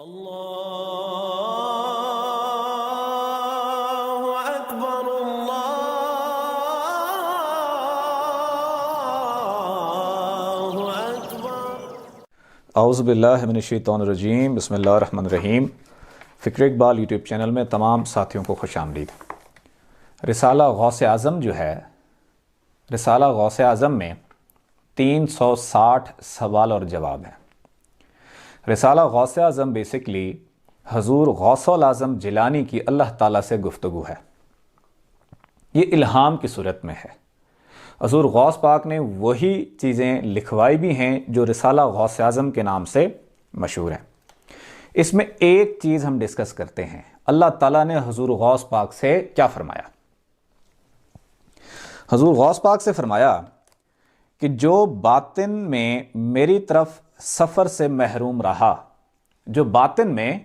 اللہ اکبر اللہ اکبر۔ اعوذ باللہ من الشیطان الرجیم، بسم اللہ الرحمن الرحیم۔ فکر اقبال یوٹیوب چینل میں تمام ساتھیوں کو خوش آمدید۔ رسالہ غوث اعظم جو ہے، رسالہ غوث اعظم میں 360 سوال اور جواب ہے۔ رسالہ غوث اعظم بیسکلی حضور غوث الاعظم جیلانی کی اللہ تعالیٰ سے گفتگو ہے۔ یہ الہام کی صورت میں ہے۔ حضور غوث پاک نے وہی چیزیں لکھوائی بھی ہیں جو رسالہ غوث اعظم کے نام سے مشہور ہیں۔ اس میں ایک چیز ہم ڈسکس کرتے ہیں، اللہ تعالیٰ نے حضور غوث پاک سے کیا فرمایا۔ حضور غوث پاک سے فرمایا کہ جو باطن میں میری طرف سفر سے محروم رہا، جو باطن میں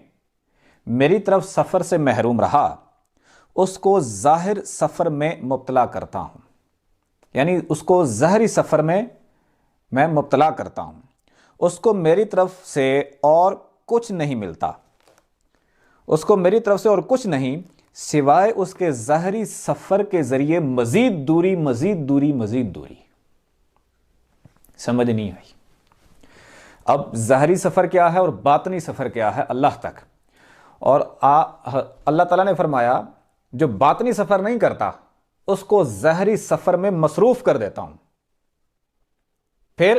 میری طرف سفر سے محروم رہا، اس کو ظاہر سفر میں مبتلا کرتا ہوں، یعنی اس کو ظاہری سفر میں میں مبتلا کرتا ہوں، اس کو میری طرف سے اور کچھ نہیں ملتا، اس کو میری طرف سے اور کچھ نہیں سوائے اس کے ظاہری سفر کے ذریعے مزید دوری مزید دوری مزید دوری۔ سمجھ نہیں آئی؟ اب ظاہری سفر کیا ہے اور باطنی سفر کیا ہے اللہ تک، اور اللہ تعالیٰ نے فرمایا جو باطنی سفر نہیں کرتا اس کو ظاہری سفر میں مصروف کر دیتا ہوں، پھر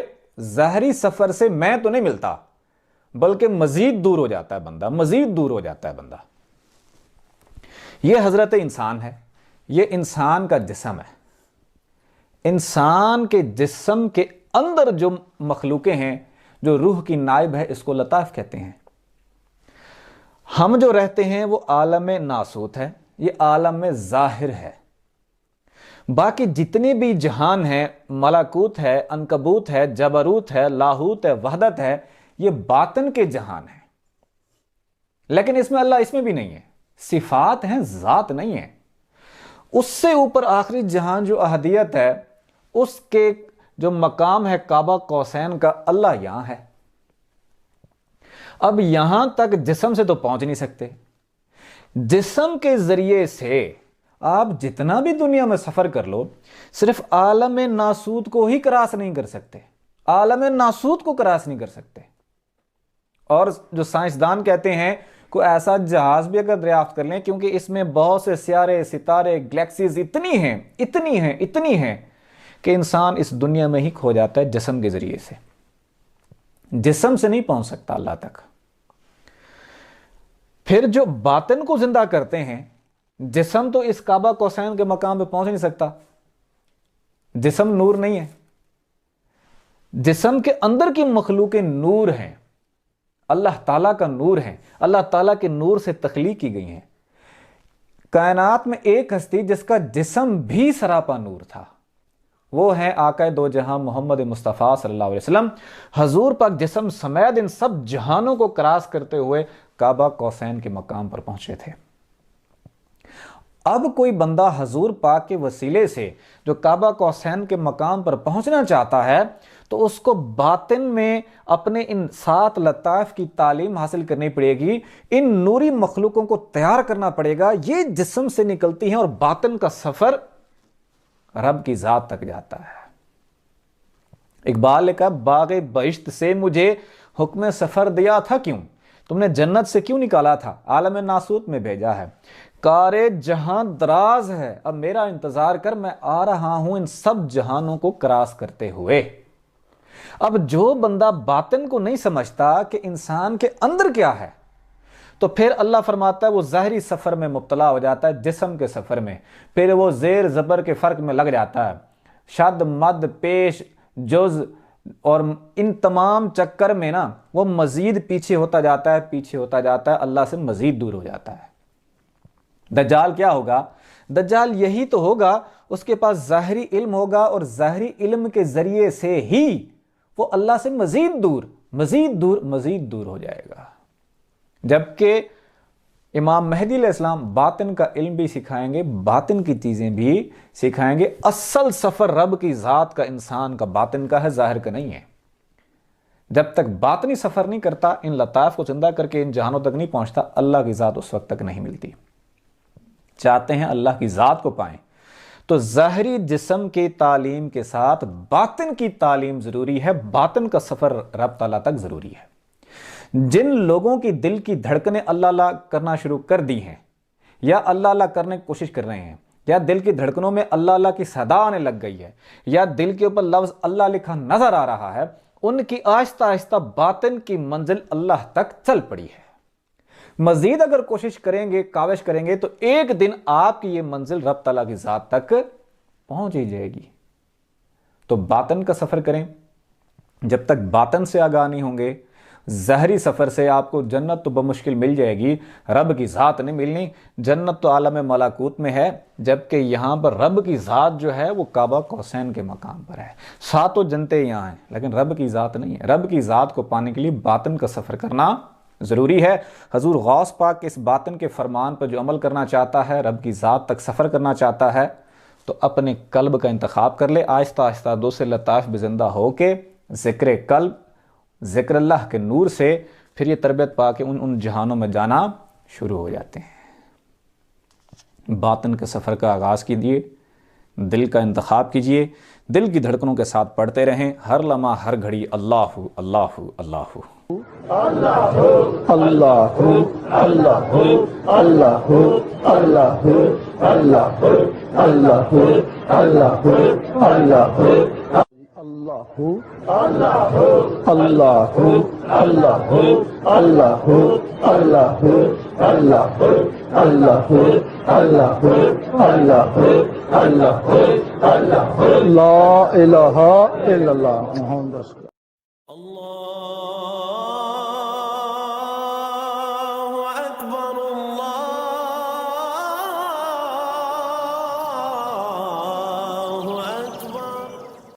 ظاہری سفر سے میں تو نہیں ملتا بلکہ مزید دور ہو جاتا ہے بندہ، مزید دور ہو جاتا ہے بندہ۔ یہ حضرت انسان ہے، یہ انسان کا جسم ہے۔ انسان کے جسم کے اندر جو مخلوقیں ہیں، جو روح کی نائب ہے، اس کو لطائف کہتے ہیں۔ ہم جو رہتے ہیں وہ عالم ناسوت ہے، یہ عالم ظاہر ہے۔ باقی جتنے بھی جہان ہیں، ملکوت ہے، عنکبوت ہے، جبروت ہے، لاہوت ہے، وحدت ہے، یہ باطن کے جہان ہیں۔ لیکن اس میں اللہ اس میں بھی نہیں ہے، صفات ہیں، ذات نہیں ہے۔ اس سے اوپر آخری جہان جو احدیت ہے، اس کے جو مقام ہے کعبہ قوسین کا، اللہ یہاں ہے۔ اب یہاں تک جسم سے تو پہنچ نہیں سکتے۔ جسم کے ذریعے سے آپ جتنا بھی دنیا میں سفر کر لو، صرف عالم ناسوت کو ہی کراس نہیں کر سکتے، عالم ناسوت کو کراس نہیں کر سکتے۔ اور جو سائنسدان کہتے ہیں کوئی ایسا جہاز بھی اگر دریافت کر لیں، کیونکہ اس میں بہت سے سیارے، ستارے، گلیکسیز اتنی ہیں کہ انسان اس دنیا میں ہی کھو جاتا ہے جسم کے ذریعے سے، جسم سے نہیں پہنچ سکتا اللہ تک۔ پھر جو باطن کو زندہ کرتے ہیں، جسم تو اس کعبہ قوسین کے مقام پہ پہنچ نہیں سکتا، جسم نور نہیں ہے، جسم کے اندر کی مخلوقیں نور ہیں، اللہ تعالیٰ کا نور ہے، اللہ تعالیٰ کے نور سے تخلیق کی گئی ہیں۔ کائنات میں ایک ہستی جس کا جسم بھی سراپا نور تھا، وہ ہے آقا دو جہاں محمد مصطفیٰ صلی اللہ علیہ وسلم۔ حضور پاک جسم سمیت ان سب جہانوں کو کراس کرتے ہوئے کعبہ قوسین کے مقام پر پہنچے تھے۔ اب کوئی بندہ حضور پاک کے وسیلے سے جو کعبہ قوسین کے مقام پر پہنچنا چاہتا ہے، تو اس کو باطن میں اپنے ان 7 لطائف کی تعلیم حاصل کرنی پڑے گی، ان نوری مخلوقوں کو تیار کرنا پڑے گا، یہ جسم سے نکلتی ہیں اور باطن کا سفر رب کی ذات تک جاتا ہے۔ اقبال نے کہا باغ بہشت سے مجھے حکم سفر دیا تھا کیوں، تم نے جنت سے کیوں نکالا تھا، عالم ناسوت میں بھیجا ہے، کار جہاں دراز ہے، اب میرا انتظار کر، میں آ رہا ہوں ان سب جہانوں کو کراس کرتے ہوئے۔ اب جو بندہ باطن کو نہیں سمجھتا کہ انسان کے اندر کیا ہے، تو پھر اللہ فرماتا ہے وہ ظاہری سفر میں مبتلا ہو جاتا ہے، جسم کے سفر میں، پھر وہ زیر زبر کے فرق میں لگ جاتا ہے، شد مد پیش جز، اور ان تمام چکر میں نا وہ مزید پیچھے ہوتا جاتا ہے، پیچھے ہوتا جاتا ہے، اللہ سے مزید دور ہو جاتا ہے۔ دجال کیا ہوگا؟ دجال یہی تو ہوگا، اس کے پاس ظاہری علم ہوگا، اور ظاہری علم کے ذریعے سے ہی وہ اللہ سے مزید دور مزید دور مزید دور ہو جائے گا۔ جبکہ امام مہدی علیہ السلام باطن کا علم بھی سکھائیں گے، باطن کی چیزیں بھی سکھائیں گے۔ اصل سفر رب کی ذات کا انسان کا باطن کا ہے، ظاہر کا نہیں ہے۔ جب تک باطنی سفر نہیں کرتا، ان لطائف کو زندہ کر کے ان جہانوں تک نہیں پہنچتا، اللہ کی ذات اس وقت تک نہیں ملتی۔ چاہتے ہیں اللہ کی ذات کو پائیں تو ظاہری جسم کی تعلیم کے ساتھ باطن کی تعلیم ضروری ہے، باطن کا سفر رب تعالیٰ تک ضروری ہے۔ جن لوگوں کی دل کی دھڑکنیں اللہ اللہ کرنا شروع کر دی ہیں، یا اللہ اللہ کرنے کی کوشش کر رہے ہیں، یا دل کی دھڑکنوں میں اللہ اللہ کی صدا آنے لگ گئی ہے، یا دل کے اوپر لفظ اللہ لکھا نظر آ رہا ہے، ان کی آہستہ آہستہ باطن کی منزل اللہ تک چل پڑی ہے۔ مزید اگر کوشش کریں گے، کاوش کریں گے، تو ایک دن آپ کی یہ منزل رب تعالیٰ کی ذات تک پہنچ ہی جائے گی۔ تو باطن کا سفر کریں۔ جب تک باطن سے آگاہ نہیں ہوں گے، ظاہری سفر سے آپ کو جنت تو بمشکل مل جائے گی، رب کی ذات نہیں ملنی۔ جنت تو عالم ملکوت میں ہے، جبکہ یہاں پر رب کی ذات جو ہے وہ کعبہ قوسین کے مقام پر ہے۔ ساتوں جنتیں یہاں ہیں، لیکن رب کی ذات نہیں ہے۔ رب کی ذات کو پانے کے لیے باطن کا سفر کرنا ضروری ہے۔ حضور غوث پاک اس باطن کے فرمان پر جو عمل کرنا چاہتا ہے، رب کی ذات تک سفر کرنا چاہتا ہے، تو اپنے قلب کا انتخاب کر لے۔ آہستہ آہستہ دوسرے لطائف بھی زندہ ہو کے ذکر قلب، ذکر اللہ کے نور سے پھر یہ تربیت پا کے ان جہانوں میں جانا شروع ہو جاتے ہیں۔ باطن کے سفر کا آغاز کیجیے، دل کا انتخاب کیجیے، دل کی دھڑکنوں کے ساتھ پڑھتے رہیں، ہر لمحہ ہر گھڑی اللہ اللہ اللہ۔ اللہ اللہ اللہ اللہ اللہ اللہ اللہ اللہ اللہ اللہ اللہ اللہ اللہ اللہ اللہ اللہ اللہ اللہ اللہ لا الہ الا اللہ محمد رسول اللہ۔